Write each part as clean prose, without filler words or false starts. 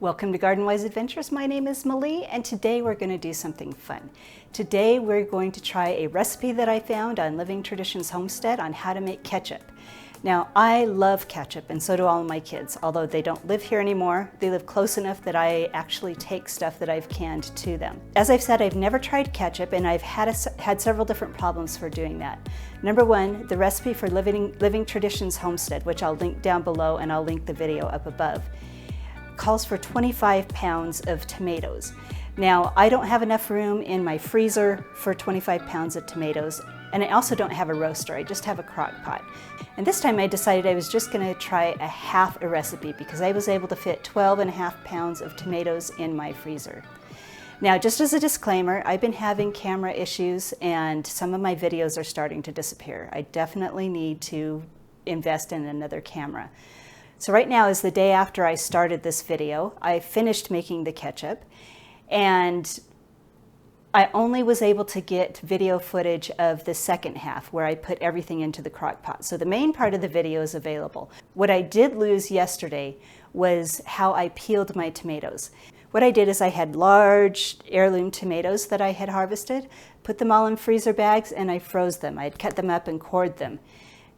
Welcome to Garden Wise Adventures. My name is Malie, and today we're going to do something fun. Today we're going to try a recipe that I found on Living Traditions Homestead on how to make ketchup. Now, I love ketchup, and so do all of my kids. Although they don't live here anymore, they live close enough that I actually take stuff that I've canned to them. As I've said, I've never tried ketchup, and I've had several different problems for doing that. Number one, the recipe for Living Traditions Homestead, which I'll link down below, and I'll link the video up above, calls for 25 pounds of tomatoes. Now, I don't have enough room in my freezer for 25 pounds of tomatoes, and I also don't have a roaster, I just have a crock pot. And this time I decided I was just gonna try half a recipe because I was able to fit 12.5 pounds of tomatoes in my freezer. Now, just as a disclaimer, I've been having camera issues and some of my videos are starting to disappear. I definitely need to invest in another camera. So right now is the day after I started this video. I finished making the ketchup, and I only was able to get video footage of the second half where I put everything into the crock pot. So the main part of the video is available. What I did lose yesterday was how I peeled my tomatoes. What I did is I had large heirloom tomatoes that I had harvested, put them all in freezer bags, and I froze them. I had cut them up and cored them.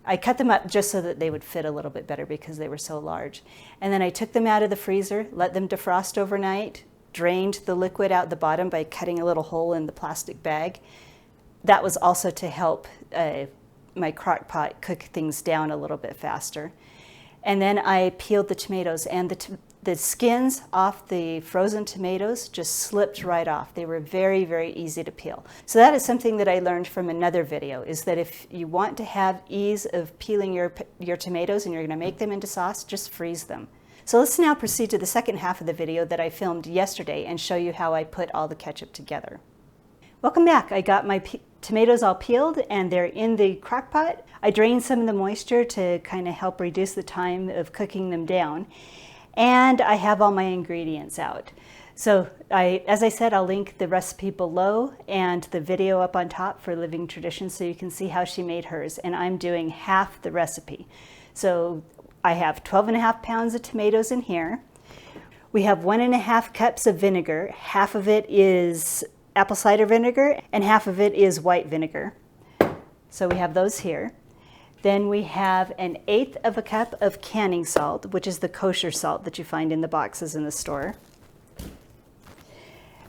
I cut them up just so that they would fit a little bit better because they were so large. And then I took them out of the freezer, let them defrost overnight, drained the liquid out the bottom by cutting a little hole in the plastic bag. That was also to help my crock pot cook things down a little bit faster. And then I peeled the tomatoes, and the skins off the frozen tomatoes just slipped right off. They were very, very easy to peel. So that is something that I learned from another video, is that if you want to have ease of peeling your tomatoes and you're gonna make them into sauce, just freeze them. So let's now proceed to the second half of the video that I filmed yesterday and show you how I put all the ketchup together. Welcome back. I got my tomatoes all peeled and they're in the crock pot. I drained some of the moisture to kind of help reduce the time of cooking them down. And I have all my ingredients out. So as I said, I'll link the recipe below and the video up on top for Living Traditions so you can see how she made hers. And I'm doing half the recipe. So I have 12.5 pounds of tomatoes in here. We have 1.5 cups of vinegar. Half of it is apple cider vinegar and half of it is white vinegar. So we have those here. Then we have 1/8 of a cup of canning salt, which is the kosher salt that you find in the boxes in the store.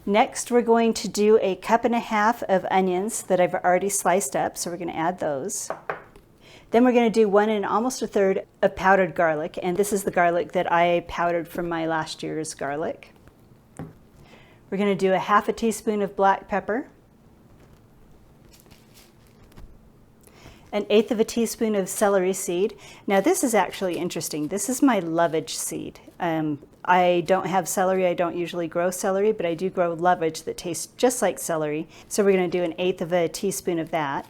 Next, we're going to do 1.5 cups of onions that I've already sliced up, so we're going to add those. Then we're going to do 1 almost 1/3 of powdered garlic, and this is the garlic that I powdered from my last year's garlic. We're going to do 1/2 teaspoon of black pepper, 1/8 of a teaspoon of celery seed. Now this is actually interesting. This is my lovage seed. I don't have celery. I don't usually grow celery, but I do grow lovage that tastes just like celery. So we're going to do 1/8 of a teaspoon of that.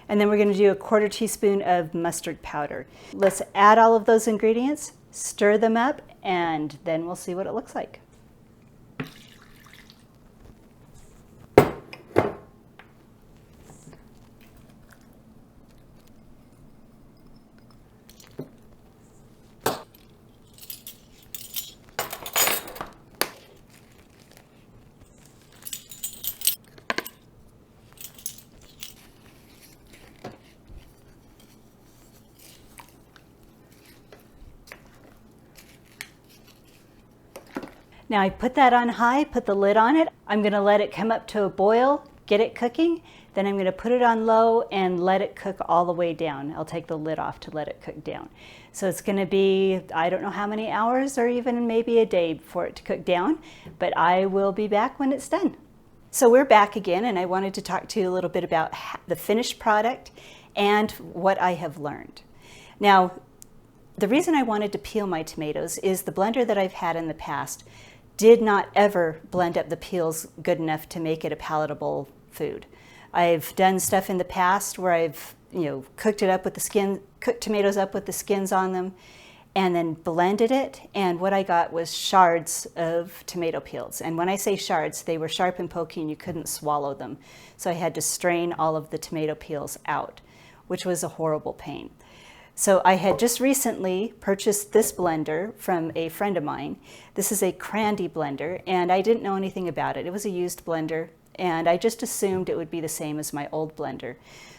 And then we're going to do 1/4 teaspoon of mustard powder. Let's add all of those ingredients, stir them up, and then we'll see what it looks like. Now I put that on high, put the lid on it. I'm gonna let it come up to a boil, get it cooking. Then I'm gonna put it on low and let it cook all the way down. I'll take the lid off to let it cook down. So it's gonna be, I don't know how many hours or even maybe a day for it to cook down, but I will be back when it's done. So we're back again, and I wanted to talk to you a little bit about the finished product and what I have learned. Now, the reason I wanted to peel my tomatoes is the blender that I've had in the past did not ever blend up the peels good enough to make it a palatable food. I've done stuff in the past where I've cooked tomatoes up with the skins on them and then blended it, and what I got was shards of tomato peels. And when I say shards, they were sharp and pokey and you couldn't swallow them. So I had to strain all of the tomato peels out, which was a horrible pain. So I had just recently purchased this blender from a friend of mine. This is a Crandy blender, and I didn't know anything about it. It was a used blender, and I just assumed it would be the same as my old blender.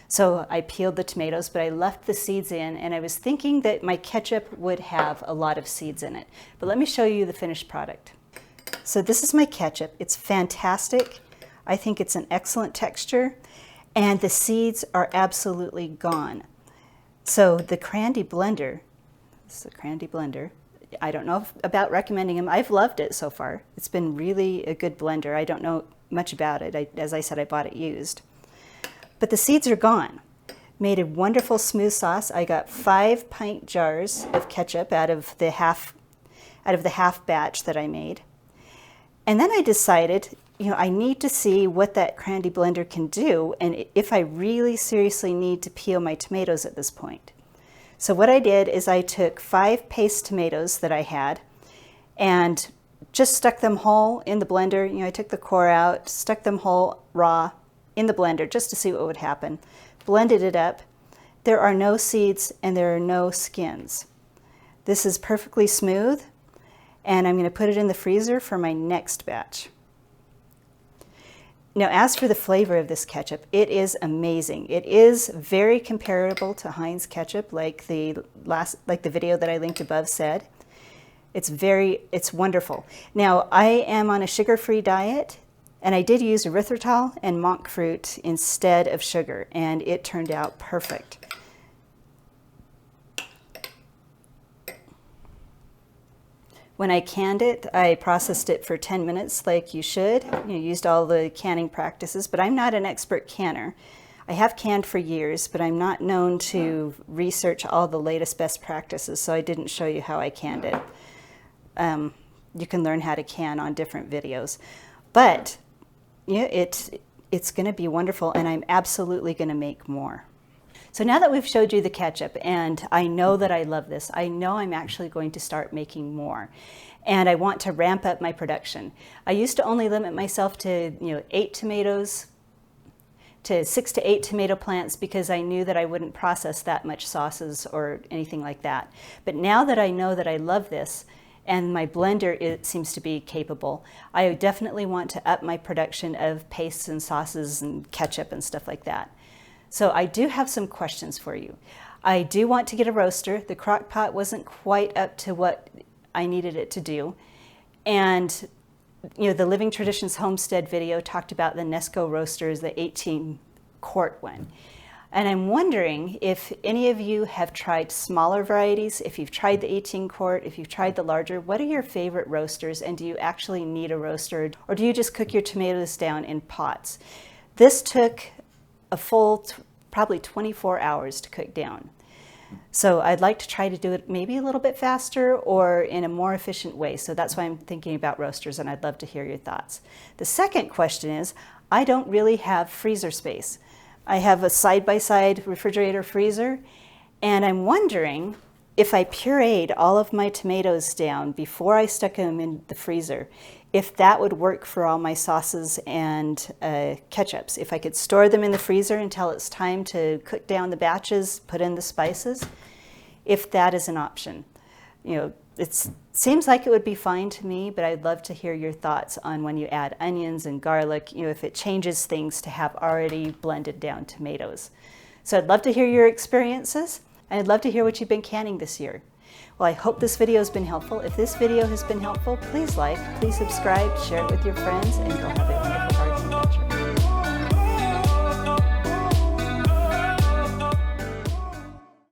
So I peeled the tomatoes, but I left the seeds in, and I was thinking that my ketchup would have a lot of seeds in it. But let me show you the finished product. So this is my ketchup. It's fantastic. I think it's an excellent texture, and the seeds are absolutely gone. So the Crandy blender, this is the Crandy blender. I don't know about recommending them. I've loved it so far. It's been really a good blender. I don't know much about it. As I said, I bought it used. But the seeds are gone. Made a wonderful smooth sauce. I got 5 pint jars of ketchup out of the half batch that I made. And then I decided, I need to see what that Crandy blender can do and if I really seriously need to peel my tomatoes at this point. So what I did is I took 5 paste tomatoes that I had and just stuck them whole in the blender. I took the core out, stuck them whole raw in the blender just to see what would happen. Blended it up. There are no seeds and there are no skins. This is perfectly smooth, and I'm going to put it in the freezer for my next batch. Now, as for the flavor of this ketchup, it is amazing. It is very comparable to Heinz ketchup, like the video that I linked above said. It's wonderful. Now, I am on a sugar-free diet, and I did use erythritol and monk fruit instead of sugar, and it turned out perfect. When I canned it, I processed it for 10 minutes like you should. Used all the canning practices, but I'm not an expert canner. I have canned for years, but I'm not known to research all the latest best practices, so I didn't show you how I canned it. You can learn how to can on different videos. But it's going to be wonderful, and I'm absolutely going to make more. So now that we've showed you the ketchup, and I know that I love this, I know I'm actually going to start making more. And I want to ramp up my production. I used to only limit myself to 8 tomatoes, to 6 to 8 tomato plants, because I knew that I wouldn't process that much sauces or anything like that. But now that I know that I love this, and my blender, it seems to be capable, I definitely want to up my production of pastes and sauces and ketchup and stuff like that. So I do have some questions for you. I do want to get a roaster. The crock pot wasn't quite up to what I needed it to do. And the Living Traditions Homestead video talked about the Nesco roasters, the 18-quart one. And I'm wondering if any of you have tried smaller varieties, if you've tried the 18-quart, if you've tried the larger. What are your favorite roasters, and do you actually need a roaster, or do you just cook your tomatoes down in pots? This took a full probably 24 hours to cook down. So I'd like to try to do it maybe a little bit faster or in a more efficient way. So that's why I'm thinking about roasters, and I'd love to hear your thoughts. The second question is, I don't really have freezer space. I have a side-by-side refrigerator freezer, and I'm wondering if I pureed all of my tomatoes down before I stuck them in the freezer, if that would work for all my sauces and ketchups. If I could store them in the freezer until it's time to cook down the batches, put in the spices, if that is an option. It seems like it would be fine to me, but I'd love to hear your thoughts on when you add onions and garlic, if it changes things to have already blended down tomatoes. So I'd love to hear your experiences, and I'd love to hear what you've been canning this year. Well, I hope this video has been helpful. If this video has been helpful, please like, please subscribe, share it with your friends, and go have a